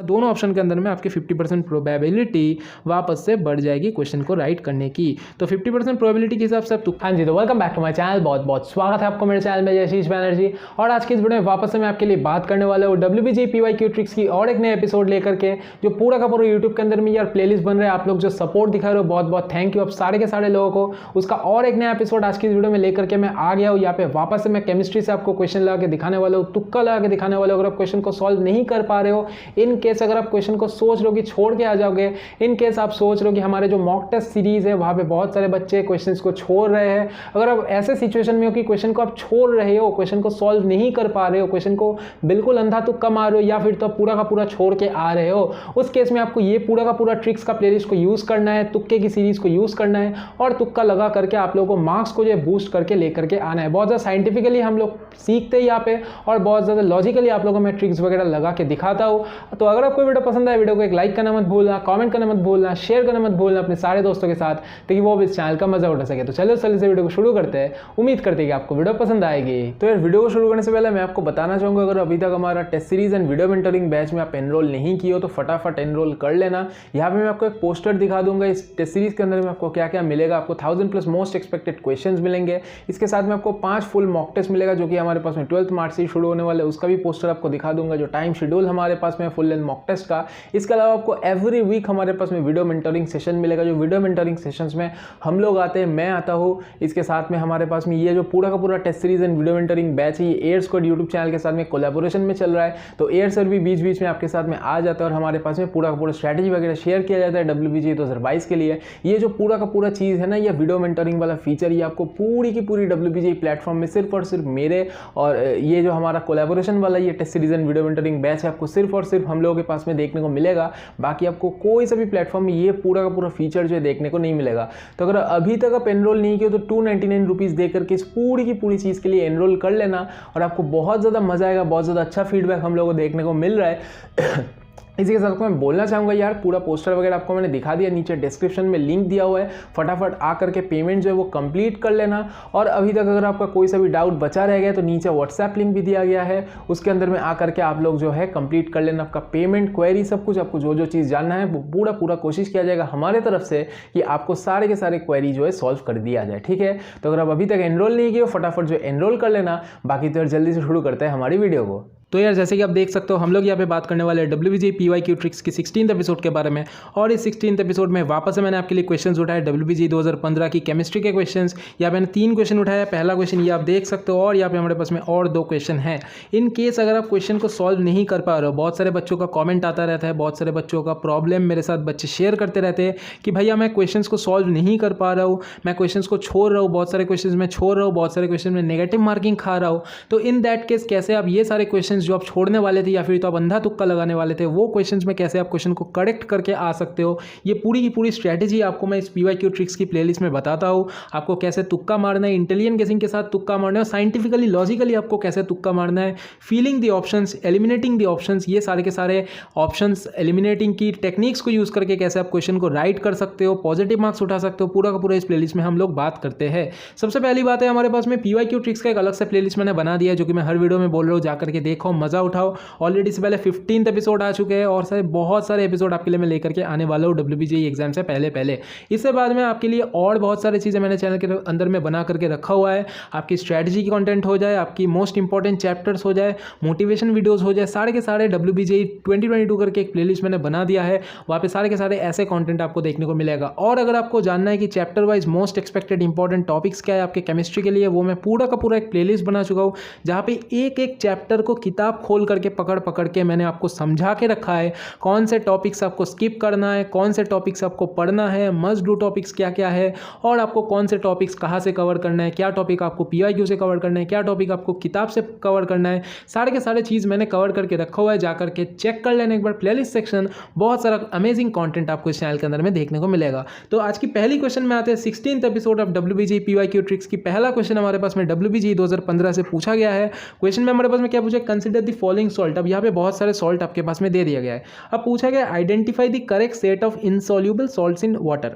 दोनों ऑप्शन के अंदर में आपकी 50% प्रोबेबिलिटी वापस से बढ़ जाएगी क्वेश्चन को राइट करने की। तो 50% प्रोबेबिलिटी के हिसाब से आप हाँ जी, तो welcome back to my channel. बहुत बहुत स्वागत है आपको मेरे चैनल में, आशीष बैनर्जी। और आज की इस वीडियो में वापस से मैं आपके लिए बात करने वाला हूँ WBG PYQ ट्रिक्स की और एक नए एपिसोड लेकर के, जो पूरा का पूरा यूट्यूब के अंदर में यार प्लेलिस्ट बन रहा है। आप लोग जो सपोर्ट दिखा रहे हो, बहुत बहुत थैंक यू आप सारे के सारे लोगों को। उसका और एक नया एपिसोड आज की इस वीडियो में लेकर के मैं आ गया हूँ। यहाँ पे वापस से मैं केमिस्ट्री से आपको क्वेश्चन लगा के दिखाने वाला हूँ, तुक्का लगा के दिखाने वाला हूँ। अगर आप क्वेश्चन को सॉल्व नहीं कर पा रहे हो, इन केस अगर आप क्वेश्चन को सोच रहे हो कि छोड़ के आ जाओगे, इन केस आप सोच रहे हो कि हमारे जो मॉक टेस्ट सीरीज है वहाँ पे बहुत सारे बच्चे क्वेश्चंस को छोड़ रहे हैं, अगर आप ऐसे सिचुएशन में हो कि क्वेश्चन को आप छोड़ रहे हो, क्वेश्चन को सॉल्व नहीं कर पा रहे हो, क्वेश्चन को बिल्कुल अंधा तुक्का मार रहे हो, या फिर तो पूरा का पूरा छोड़ के आ रहे हो, उस केस में आपको ये पूरा का पूरा ट्रिक्स का प्लेलिस्ट को यूज करना है, तुक्के की सीरीज को यूज करना है और तुक्का लगा करके आप लोगों को मार्क्स को जो बूस्ट करके लेकर के आना है। बहुत ज़्यादा साइंटिफिकली हम लोग सीखते हैं यहाँ पे और बहुत ज़्यादा लॉजिकली आप लोगों को मैं ट्रिक्स वगैरह लगा के दिखाता हूँ। तो अगर आपको वीडियो पसंद आए, वीडियो को एक लाइक करना मत भूलना, कमेंट करना मत भूलना, शेयर करना मत भूलना अपने सारे दोस्तों के साथ, ताकि वो भी इस चैनल का मजा उठा सके। तो चलो जल्दी से वीडियो को शुरू करते हैं, उम्मीद करते हैं कि आपको वीडियो पसंद आएगी। तो यार वीडियो को शुरू करने से पहले मैं आपको बताना चाहूँगा, अगर अभी तक हमारा test series and video mentoring batch में आप एनरोल नहीं किए हो तो फटाफट एनरोल कर लेना। यहाँ पे मैं आपको एक पोस्टर दिखा दूंगा, इस टेस्ट सीरीज के अंदर में आपको क्या क्या मिलेगा। आपको 1000+ मोस्ट एक्सपेक्टेड क्वेश्चंस मिलेंगे, इसके साथ में आपको 5 फुल मॉक टेस्ट मिलेगा जो कि हमारे पास में 12 मार्च से शुरू होने वाले, उसका भी पोस्टर आपको दिखा दूंगा, जो टाइम शेड्यूल हमारे पास में फुल लेंथ मॉक टेस्ट का। इसके अलावा आपको एवरी वीक हमारे पास में वीडियो मेंटरिंग सेशन मिलेगा, जो वीडियो मेंटरिंग सेशंस में हम लोग आते हैं, मैं आता हूँ। इसके साथ में हमारे पास में ये जो पूरा का पूरा test series and video mentoring batch है, ये एयर स्क्वाड यूट्यूब चैनल के साथ में कोलैबोरेशन में चल रहा है। तो एयर सर भी बीच बीच में आपके साथ में आ जाता है और हमारे पास में पूरा का पूरा स्ट्रैटेजी वगैरह शेयर किया जाता है WBG 2022 के लिए। ये जो पूरा का पूरा चीज़ है ना, ये वीडियो मेंटरिंग वाला फीचर, ये आपको पूरी की पूरी WBG प्लेटफॉर्म में सिर्फ और सिर्फ मेरे और ये जो हमारा कोलैबोरेशन वाला ये test series and video mentoring batch है, आपको सिर्फ और सिर्फ हम लोगों के पास में देखने को मिलेगा। बाकी आपको कोई सा भी प्लेटफॉर्म में ये पूरा का पूरा फीचर जो है देखने को नहीं मिलेगा। तो अगर अभी तक आप एनरोल नहीं किए तो 299 रुपीज़ दे करके इस पूरी की पूरी चीज़ के लिए एनरोल कर लेना और आपको बहुत ज़्यादा मजा आएगा। बहुत ज़्यादा अच्छा फीडबैक हम लोगों को देखने को मिल रहा है। इसी के साथ मैं बोलना चाहूँगा यार, पूरा पोस्टर वगैरह आपको मैंने दिखा दिया, नीचे डिस्क्रिप्शन में लिंक दिया हुआ है, फटाफट आ करके पेमेंट जो है वो कंप्लीट कर लेना। और अभी तक अगर आपका कोई सा भी डाउट बचा रह गया तो नीचे व्हाट्सएप लिंक भी दिया गया है, उसके अंदर में आ करके आप लोग जो है कंप्लीट कर लेना आपका पेमेंट, क्वेरी, सब कुछ। आपको जो जो चीज़ जानना है वो पूरा कोशिश किया जाएगा हमारे तरफ से कि आपको सारे के सारे क्वेरी जो है सॉल्व कर दिया जाए, ठीक है। तो अगर आप अभी तक एनरोल नहीं किए हो, फटाफट जो एनरोल कर लेना। बाकी तो जल्दी से शुरू करते हैं हमारी वीडियो को। तो यार जैसे कि आप देख सकते हो, हम लोग यहाँ पे बात करने वाले हैं WBG PYQ ट्रिक्स की 16th एपिसोड के बारे में। और इस 16th एपिसोड में वापस से मैंने आपके लिए क्वेश्चंस उठाए WBG 2015 की केमिस्ट्री के क्वेश्चंस। यहाँ पे मैंने 3 क्वेश्चन उठाया। पहला क्वेश्चन ये आप देख सकते हो और यहाँ पे हमारे पास में और 2 क्वेश्चन हैं। इन केस अगर आप क्वेश्चन को सॉल्व नहीं कर पा रहे हो, बहुत सारे बच्चों का कॉमेंट आता रहता है, बहुत सारे बच्चों का प्रॉब्लम मेरे साथ बच्चे शेयर करते रहते हैं कि भैया मैं क्वेश्चन को सॉल्व नहीं कर पा रहा हूँ, मैं क्वेश्चन को छोड़ रहा हूँ, बहुत सारे क्वेश्चन मैं छोड़ रहा हूँ, बहुत सारे क्वेश्चन में नेगेटिव मार्किंग खा रहा हूँ। तो इन दैट केस कैसे आप ये सारे क्वेश्चन जो आप छोड़ने वाले थे या फिर तो आप अंधा तुक्का लगाने वाले थे, वो क्वेश्चंस में कैसे आप क्वेश्चन को करेक्ट करके आ सकते हो, ये पूरी की पूरी स्ट्रैटेजी आपको मैं इस PYQ ट्रिक्स की प्लेलिस्ट में बताता हूँ। आपको कैसे तुक्का मारना है, इंटेलिजेंट गेसिंग के साथ तुक्का मारना है, साइंटिफिकली लॉजिकली आपको कैसे तुक्का मारना है, feeling the options, eliminating the options, ये सारे के सारे ऑप्शंस एलिमिनेटिंग की टेक्निक्स को यूज करके कैसे आप क्वेश्चन को राइट कर सकते हो, पॉजिटिव मार्क्स उठा सकते हो, पूरा का पूरा इस प्लेलिस्ट में हम लोग बात करते हैं। सबसे पहली बात है, हमारे पास में PYQ ट्रिक्स का एक अलग से प्लेलिस्ट मैंने बना दिया है, जो कि मैं हर वीडियो में बोल रहा हूँ, जाकर के देखो, मजा उठाओ। ऑलरेडी से पहले 15th एपिसोड आ चुके हैं और बहुत सारे एपिसोड आपके लिए मैं लेकर के आने वाला हूँ WBG एग्जाम से पहले। इससे बाद में आपके लिए और बहुत सारी चीज़ें मैंने चैनल के अंदर में बना करके रखा हुआ है। आपकी स्ट्रैटेजी की कंटेंट हो जाए, आपकी मोस्ट इंपॉर्टेंट चैप्टर्स हो जाए, मोटिवेशन वीडियोस हो जाए, सारे के सारे WBG 2022 करके एक प्लेलिस्ट मैंने बना दिया है। वहाँ पे सारे के सारे ऐसे कंटेंट आपको देखने को मिलेगा। और अगर आपको जानना है कि chapter wise most expected important topics क्या है आपके केमिस्ट्री के लिए, वो मैं पूरा का पूरा एक प्लेलिस्ट बना चुका हूँ, जहाँ पे एक एक चैप्टर को किताब खोल करके पकड़ के मैंने आपको समझा के रखा है। कौन से टॉपिक्स आपको स्किप करना है, कौन से टॉपिक्स आपको पढ़ना है, मस्ट डू टॉपिक्स क्या क्या है, और आपको कौन से टॉपिक्स कहाँ से कवर करना है, क्या टॉपिक आपको PYQ से कवर करना है, क्या टॉपिक आपको किताब से कवर करना है, सारे के सारे चीज़ मैंने कवर करके रखा हुआ है। जाकर के चेक कर लेना एक बार प्लेलिस्ट सेक्शन, बहुत सारा अमेजिंग कंटेंट आपको इस चैनल के अंदर में देखने को मिलेगा। तो आज की पहली क्वेश्चन में आते हैं 16th episode of WBG PYQ tricks की। पहला क्वेश्चन हमारे पास में WBG 2015 से पूछा गया है। क्वेश्चन में हमारे पास में क्या पूछा, कंसिडर द फॉलोइंग सॉल्ट। अब यहाँ पे बहुत सारे सॉल्ट आपके पास में दे दिया गया है। अब पूछा गया identify the correct set of insoluble salts in water.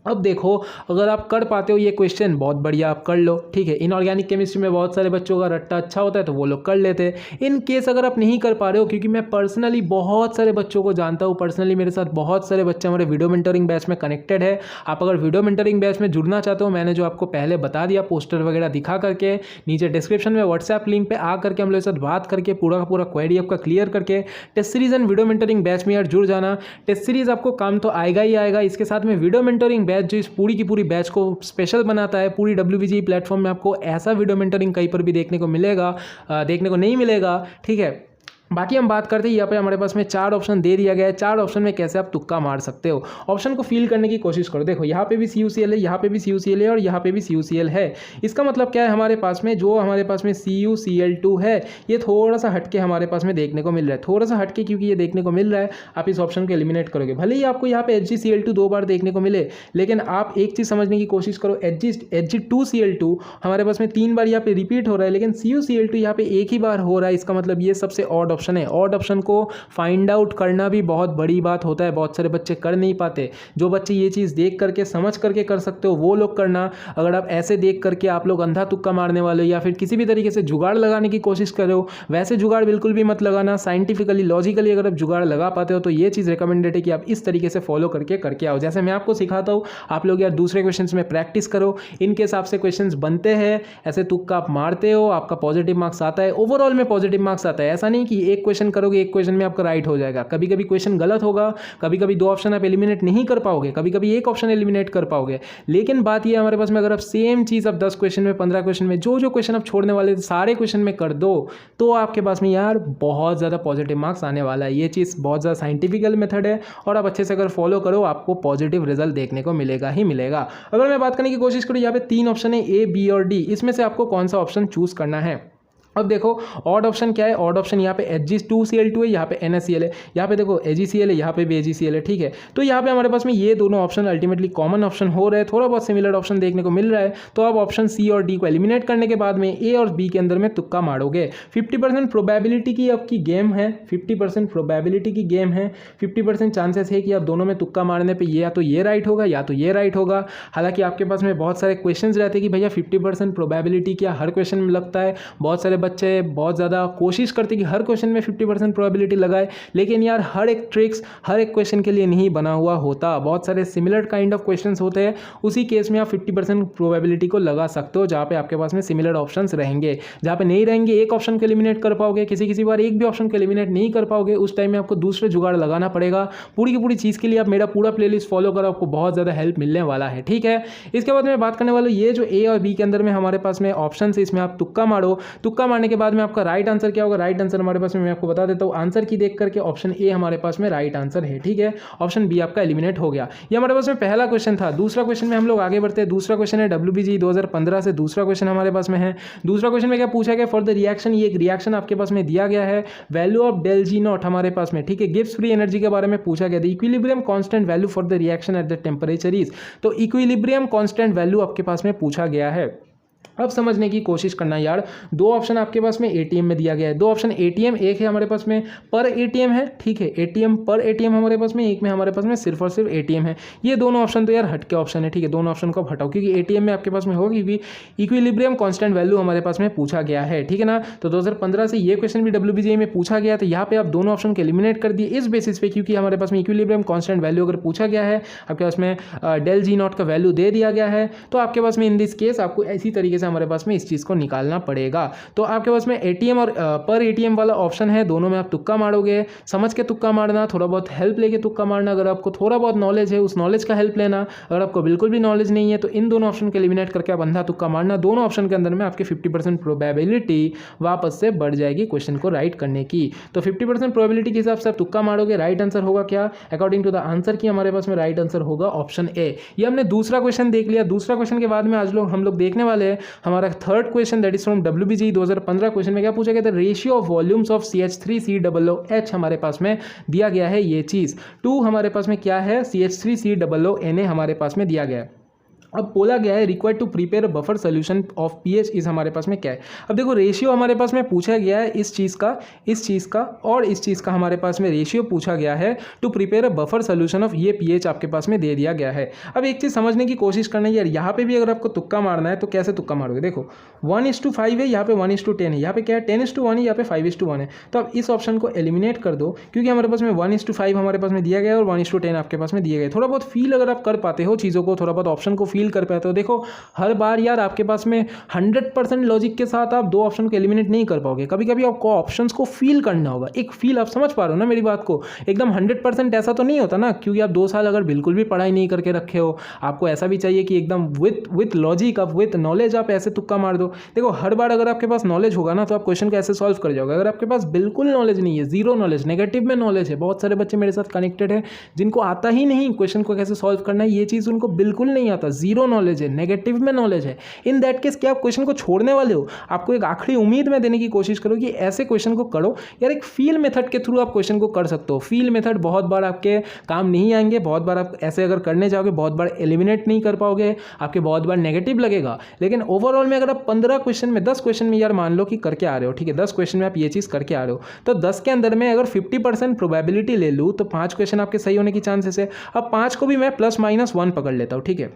अब देखो, अगर आप कर पाते हो ये क्वेश्चन बहुत बढ़िया, आप कर लो, ठीक है। इनऑर्गेनिक केमिस्ट्री में बहुत सारे बच्चों का रट्टा अच्छा होता है तो वो लोग कर लेते हैं। इन केस अगर आप नहीं कर पा रहे हो, क्योंकि मैं पर्सनली बहुत सारे बच्चों को जानता हूँ, पर्सनली मेरे साथ बहुत सारे बच्चे हमारे वीडियो मेंटरिंग बैच में कनेक्टेड है। आप अगर वीडियो मेंटरिंग बैच में जुड़ना चाहते हो, मैंने जो आपको पहले बता दिया पोस्टर वगैरह दिखा करके, नीचे डिस्क्रिप्शन में व्हाट्सएप लिंक पे आ करके हम लोग के साथ बात करके पूरा का पूरा क्वेरी आपका क्लियर करके test series and video mentoring batch में यार जुड़ जाना। टेस्ट सीरीज आपको काम तो आएगा ही आएगा, इसके साथ में वीडियो मेंटरिंग बैच जो इस पूरी की पूरी बैच को स्पेशल बनाता है। पूरी WBG प्लेटफॉर्म में आपको ऐसा वीडियो मेंटरिंग कहीं पर भी देखने को मिलेगा, देखने को नहीं मिलेगा, ठीक है। बाकी हम बात करते हैं, यहाँ पे हमारे पास में 4 ऑप्शन दे दिया गया है। 4 ऑप्शन में कैसे आप तुक्का मार सकते हो, ऑप्शन को फिल करने की कोशिश करो। देखो यहाँ पे भी CuCl है, यहाँ पे भी CuCl है और यहाँ पे भी CuCl है। इसका मतलब क्या है, हमारे पास में जो हमारे पास में CuCl2 है, ये थोड़ा सा हटके हमारे पास में देखने को मिल रहा है, थोड़ा सा हटके, क्योंकि ये देखने को मिल रहा है। आप इस ऑप्शन को एलिमिनेट करोगे, भले ही आपको यहाँ पे HgCl2 2 बार देखने को मिले, लेकिन आप एक चीज़ समझने की कोशिश करो, Hg2Cl2 हमारे पास में 3 बार यहाँ पे रिपीट हो रहा है, लेकिन CuCl2 यहाँ पे एक ही बार हो रहा है। इसका मतलब ये सबसे ऑड ऑप्शन है। ऑड ऑप्शन को फाइंड आउट करना भी बहुत बड़ी बात होता है, बहुत सारे बच्चे कर नहीं पाते। जो बच्चे ये चीज़ देख करके समझ करके कर सकते हो वो लोग करना। अगर आप ऐसे देख करके आप लोग अंधा तुक्का मारने वाले हो या फिर किसी भी तरीके से जुगाड़ लगाने की कोशिश कर रहे हो, वैसे जुगाड़ बिल्कुल भी मत लगाना। साइंटिफिकली लॉजिकली अगर आप जुगाड़ लगा पाते हो तो ये चीज़ रिकमेंडेड है कि आप इस तरीके से फॉलो करके आओ। जैसे मैं आपको सिखाता हूँ, आप लोग यार दूसरे क्वेश्चन में प्रैक्टिस करो, इनके हिसाब से क्वेश्चन बनते हैं, ऐसे तुक्का आप मारते हो, आपका पॉजिटिव मार्क्स आता है, ओवरऑल में पॉजिटिव मार्क्स आता है। ऐसा नहीं कि एक क्वेश्चन करोगे, एक क्वेश्चन में आपका राइट हो जाएगा। कभी कभी क्वेश्चन गलत होगा, कभी कभी 2 ऑप्शन आप एलिमिनेट नहीं कर पाओगे, कभी कभी एक ऑप्शन एलिमिनेट कर पाओगे। लेकिन बात ये हमारे पास में, अगर आप सेम चीज़ आप 10 क्वेश्चन में, 15 क्वेश्चन में, जो क्वेश्चन आप छोड़ने वाले सारे क्वेश्चन में कर दो, तो आपके पास में यार बहुत ज़्यादा पॉजिटिव मार्क्स आने वाला है। ये चीज़ बहुत ज़्यादा साइंटिफिकल मेथड है और आप अच्छे से अगर फॉलो करो, आपको पॉजिटिव रिजल्ट देखने को मिलेगा ही मिलेगा। अगर मैं बात करने की कोशिश करूँ, यहाँ पे 3 ऑप्शन है, A, B और D, इसमें से आपको कौन सा ऑप्शन चूज करना है। अब देखो ऑड ऑप्शन क्या है, ऑड ऑप्शन यहाँ पे Hg2Cl2 है, यहाँ पे NaCl है, यहाँ पे देखो AgCl है, यहाँ पे भी AgCl है, ठीक है। तो यहाँ पे हमारे पास में ये दोनों ऑप्शन अल्टीमेटली कॉमन ऑप्शन हो रहे हैं, थोड़ा बहुत सिमिलर ऑप्शन देखने को मिल रहा है। तो आप ऑप्शन C और D को एलिमिनेट करने के बाद में A और B के अंदर में तुक्का मारोगे। 50% प्रोबेबिलिटी की आपकी गेम है, 50% प्रोबेबिलिटी की गेम है, 50% चांसेस है कि आप दोनों में तुक्का मारने पर या तो ये राइट होगा या तो ये राइट होगा। हालांकि आपके पास में बहुत सारे क्वेश्चन रहते हैं कि भैया 50% प्रोबेबिलिटी क्या हर क्वेश्चन में लगता है। बहुत सारे बच्चे बहुत ज़्यादा कोशिश करते कि हर क्वेश्चन में 50% प्रोबेबिलिटी लगाए, लेकिन यार हर एक ट्रिक्स हर एक क्वेश्चन के लिए नहीं बना हुआ होता। बहुत सारे सिमिलर काइंड ऑफ क्वेश्चंस होते हैं, उसी केस में आप 50% प्रोबेबिलिटी को लगा सकते हो, जहाँ पे आपके पास में सिमिलर ऑप्शंस रहेंगे। जहाँ पे नहीं रहेंगे, एक ऑप्शन को एलिमिनेट कर पाओगे, किसी बार एक भी ऑप्शन को एलिमिनेट नहीं कर पाओगे, उस टाइम में आपको दूसरे जुगाड़ लगाना पड़ेगा। पूरी की पूरी चीज़ के लिए आप मेरा पूरा प्लेलिस्ट फॉलो करो, आपको बहुत ज़्यादा हेल्प मिलने वाला है, ठीक है। इसके बाद मैं बात करने वाला हूँ, ये जो A और B के अंदर में हमारे पास में ऑप्शन है, इसमें आप तुक्का मारो। तुक्का मारने के बाद में आपका राइट आंसर क्या होगा, राइट आंसर हमारे पास में मैं आपको बता देता हूं। आंसर की देख करके ऑप्शन ए हमारे पास में राइट आंसर है, ठीक है। ऑप्शन बी आपका एलिमिनेट हो गया। ये हमारे पास में पहला क्वेश्चन था। दूसरा क्वेश्चन में हम लोग आगे बढ़ते हैं। दूसरा क्वेश्चन है WBG 2015 से दूसरा क्वेश्चन हमारे पास में है। दूसरा क्वेश्चन में क्या पूछा गया, फॉर द रिएक्शन, ये एक रिएक्शन आपके पास में दिया गया है, value of del G naught हमारे पास में, ठीक है। गिब्स फ्री एनर्जी के बारे में पूछा गया, the equilibrium constant value for the reaction at the temperature is, तो इक्विलिब्रियम कांस्टेंट वैल्यू आपके पास में पूछा गया है। अब समझने की कोशिश करना यार, 2 ऑप्शन आपके पास में ATM में दिया गया है, 2 ऑप्शन ATM, एक है हमारे पास में पर ATM है, ठीक है। ATM पर ATM हमारे पास में, एक में हमारे पास में सिर्फ और सिर्फ ATM है। ये दोनों ऑप्शन तो यार हटके ऑप्शन है, ठीक है। दोनों ऑप्शन को हटाओ, क्योंकि ATM में आपके पास में होगी भी इक्विलिब्रियम कांस्टेंट वैल्यू हमारे पास में पूछा गया है, ठीक है ना। तो 2015 से ये क्वेश्चन भी WBG में पूछा गया, तो यहाँ पे आप दोनों ऑप्शन को एलिमिनेट कर दिए इस बेसिस पे, क्योंकि हमारे पास में इक्विलिब्रियम कांस्टेंट वैल्यू अगर पूछा गया है, आपके पास में डेल जी नॉट का वैल्यू दे दिया गया है, तो आपके पास में इन दिस केस आपको इसी तरीके से हमारे पास में इस चीज़ को निकालना पड़ेगा। तो आपके पास में ATM और पर ATM वाला ऑप्शन है, दोनों में आप तुक्का मारोगे। समझ के तुक्का मारना, थोड़ा बहुत हेल्प लेके तुक्का मारना। अगर आपको थोड़ा बहुत नॉलेज है, उस नॉलेज का हेल्प लेना। अगर आपको बिल्कुल भी नॉलेज नहीं है, तो इन दोनों ऑप्शन को एलिमिनेट करके आप अंधा तुक्का मारना। दोनों ऑप्शन के अंदर में आपके 50% प्रोबेबिलिटी वापस से बढ़ जाएगी क्वेश्चन को राइट करने की। तो 50% प्रोबेबिलिटी के हिसाब से आप तुक्का मारोगे। राइट आंसर होगा क्या, अकॉर्डिंग टू द आंसर की हमारे पास में राइट आंसर होगा ऑप्शन ए। ये हमने दूसरा क्वेश्चन देख लिया। दूसरा क्वेश्चन के बाद में आज हम लोग देखने वाले हैं हमारा third question, that is from WBG 2015। Question में क्या पूछा गया था, ratio of volumes of CH3COOH हमारे पास में दिया गया है। ये चीज 2 हमारे पास में क्या है, CH3COONA हमारे पास में दिया गया है। अब बोला गया है required to prepare a buffer solution of pH इस हमारे पास में क्या है। अब देखो रेशियो हमारे पास में पूछा गया है इस चीज़ का और इस चीज़ का हमारे पास में रेशियो पूछा गया है to prepare a buffer solution of ये पीएच आपके पास में दे दिया गया है। अब एक चीज़ समझने की कोशिश करना है यार, यहाँ पे भी अगर आपको तुक्का मारना है तो कैसे तुक्का मारोगे। देखो 1:5 है, यहाँ पे 1:10 है, यहाँ पे क्या है 10:1 है, यहाँ पे 5:1 है। तो अब इस ऑप्शन को एलिमिनेट कर दो क्योंकि हमारे पास में 1:5 हमारे पास में दिया गया है और 1:10 आपके पास में दिया गया है। थोड़ा बहुत फील अगर आप कर पाते हो चीज़ों को, थोड़ा बहुत ऑप्शन को फील कर पाते हो, देखो हर बार यार आपके पास में 100% लॉजिक के साथ आप दो ऑप्शन को एलिमिनेट नहीं कर पाओगे। कभी कभी आपको ऑप्शंस को फील करना होगा, एक फील। आप समझ पा रहे हो ना मेरी बात को। एकदम 100% ऐसा तो नहीं होता ना, क्योंकि आप 2 साल अगर बिल्कुल भी पढ़ाई नहीं करके रखे हो, आपको ऐसा भी चाहिए कि एकदम विथ लॉजिक, आप विथ नॉलेज आप ऐसे तुक्का मार दो। देखो हर बार अगर आपके पास नॉलेज होगा ना तो आप क्वेश्चन को ऐसे सॉल्व कर जाओगे। अगर आपके पास बिल्कुल नॉलेज नहीं है, जीरो नॉलेज, नेगेटिव में नॉलेज है, बहुत सारे बच्चे मेरे साथ कनेक्टेड है जिनको आता ही नहीं क्वेश्चन को कैसे सॉल्व करना है, ये चीज़ उनको बिल्कुल नहीं आता, जीरो नॉलेज है, नेगेटिव में नॉलेज है। इन दैट केस क्या आप क्वेश्चन को छोड़ने वाले हो? आपको एक आखिरी उम्मीद में देने की कोशिश करो कि ऐसे क्वेश्चन को करो यार। एक फील मेथड के थ्रू आप क्वेश्चन को कर सकते हो। फील मेथड बहुत बार आपके काम नहीं आएंगे, बहुत बार आप ऐसे अगर करने जाओगे बहुत बार एलिमिनेट नहीं कर पाओगे, आपके बहुत बार नेगेटिव लगेगा। लेकिन ओवरऑल में अगर आप 15 क्वेश्चन में 10 क्वेश्चन में यार मान लो कि करके आ रहे हो, ठीक है, 10 क्वेश्चन में आप ये चीज़ करके आ रहे हो, तो 10 के अंदर में अगर 50% प्रोबेबिलिटी ले लूँ तो 5 क्वेश्चन आपके सही होने की चांसेस है। अब 5 को भी मैं +-1 पकड़ लेता हूँ, ठीक है,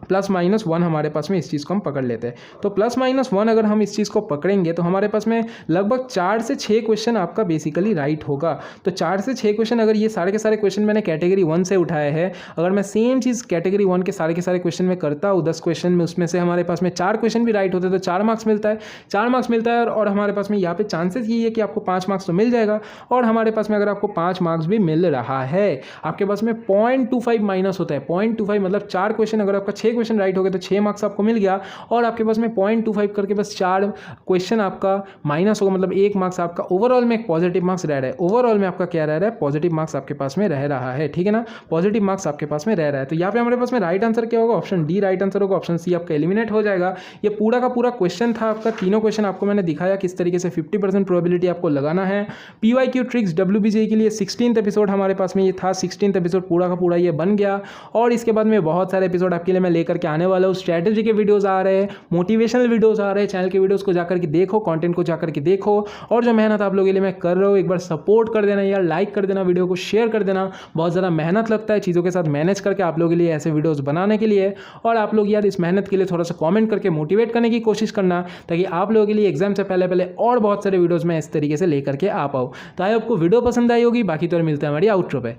+-1 हमारे पास में इस चीज़ को हम पकड़ लेते हैं। तो +-1 अगर हम इस चीज़ को पकड़ेंगे तो हमारे पास में लगभग 4 से 6 क्वेश्चन आपका बेसिकली राइट होगा। तो 4 से 6 क्वेश्चन, अगर ये सारे के सारे क्वेश्चन मैंने कैटेगरी 1 से उठाए हैं, अगर मैं सेम चीज़ कैटेगरी 1 के सारे क्वेश्चन में करता हूँ 10 क्वेश्चन में, उसमें से हमारे पास में 4 क्वेश्चन भी राइट होते हैं तो 4 मार्क्स मिलता है। 4 मार्क्स मिलता है और हमारे पास में यहाँ पे चांसेस ये है कि आपको 5 मार्क्स तो मिल जाएगा। और हमारे पास में अगर आपको 5 मार्क्स भी मिल रहा है, आपके पास में 0.25 माइनस होता है। 0.25 मतलब 4 क्वेश्चन, अगर आपका 6 क्वेश्चन राइट हो गए तो 6 मार्क्स आपको मिल गया और आपके पास में 0.25 करके बस 4 क्वेश्चन आपका माइनस होगा, मतलब 1 मार्क्स आपका ओवरऑल में एक पॉजिटिव मार्क्स रह रहा है। ओवरऑल में आपका क्या रह रहा है, पॉजिटिव मार्क्स आपके पास में रह रहा है, ठीक है ना, पॉजिटिव मार्क्स आपके पास में रह रहा है। तो यहाँ पे हमारे पास में राइट आंसर क्या होगा, ऑप्शन डी राइट आंसर होगा। ऑप्शन सी आपका एलिमिनेट हो जाएगा। ये पूरा का पूरा क्वेश्चन था आपका, तीनों क्वेश्चन आपको मैंने दिखाया किस तरीके से 50% प्रोबेबिलिटी आपको लगाना है। PYQ ट्रिक्स WBJ के लिए 16th एपिसोड हमारे पास में ये था। 16th एपिसोड पूरा का पूरा ये बन गया और इसके बाद में बहुत सारे एपिसोड आपके लिए मैं लेकर के आने वाला हूँ। स्ट्रैटेजी के वीडियोस आ रहे हैं, मोटिवेशनल वीडियोस आ रहे हैं। चैनल के वीडियोस को जाकर के देखो, कंटेंट को जाकर के देखो और जो मेहनत आप लोगों के लिए मैं कर रहा हूँ एक बार सपोर्ट कर देना यार, लाइक कर देना, वीडियो को शेयर कर देना। बहुत ज़्यादा मेहनत लगता है चीज़ों के साथ मैनेज करके आप लोगों के लिए ऐसे वीडियोस बनाने के लिए, और आप लोग यार इस मेहनत के लिए थोड़ा सा कमेंट करके मोटिवेट करने की कोशिश करना ताकि आप लोगों के लिए एग्जाम से पहले और बहुत सारे वीडियोस मैं इस तरीके से लेकर के आ पाऊँ। तो आई आपको वीडियो पसंद आई होगी। बाकी तो मिलते हैं हमारी आउटरो पे।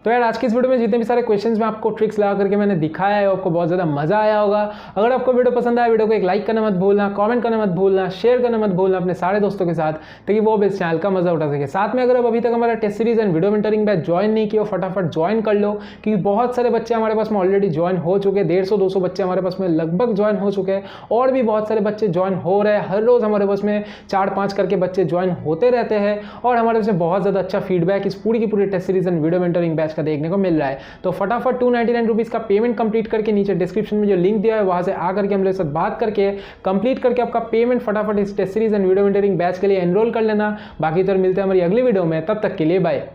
तो यार आज की इस वीडियो में जितने भी सारे क्वेश्चंस में आपको ट्रिक्स लगा करके मैंने दिखाया है, आपको बहुत ज़्यादा मजा आया होगा। अगर आपको वीडियो पसंद आया, वीडियो को एक लाइक करना मत भूलना, कमेंट करना मत भूलना, शेयर करना मत भूलना अपने सारे दोस्तों के साथ ताकि वो भी इस चैनल का मजा उठा सके। साथ में अगर आप अभी तक हमारा test series and video mentoring batch join नहीं किया, फटाफट ज्वाइन कर लो क्योंकि बहुत सारे बच्चे हमारे पास में ऑलरेडी ज्वाइन हो चुके हैं। 150-200 बच्चे हमारे पास में लगभग ज्वाइन हो चुके हैं और भी बहुत सारे बच्चे ज्वाइन हो रहे हैं। हर रोज़ हमारे पास में 4-5 करके बच्चे ज्वाइन होते रहते हैं और हमारे पास में बहुत ज़्यादा अच्छा फीडबैक इस पूरी की पूरी test series and video mentoring batch का देखने को मिल रहा है। तो फटाफट 299 रुपीज़ का पेमेंट कंप्लीट करके नीचे डिस्क्रिप्शन में जो लिंक दिया है वहां से आकर के हम लोग साथ बात करके कंप्लीट करके आपका पेमेंट फटाफट इस test series and video mentoring batch के लिए एनरोल कर लेना। बाकी तो मिलते हैं हमारी अगली वीडियो में, तब तक के लिए बाय।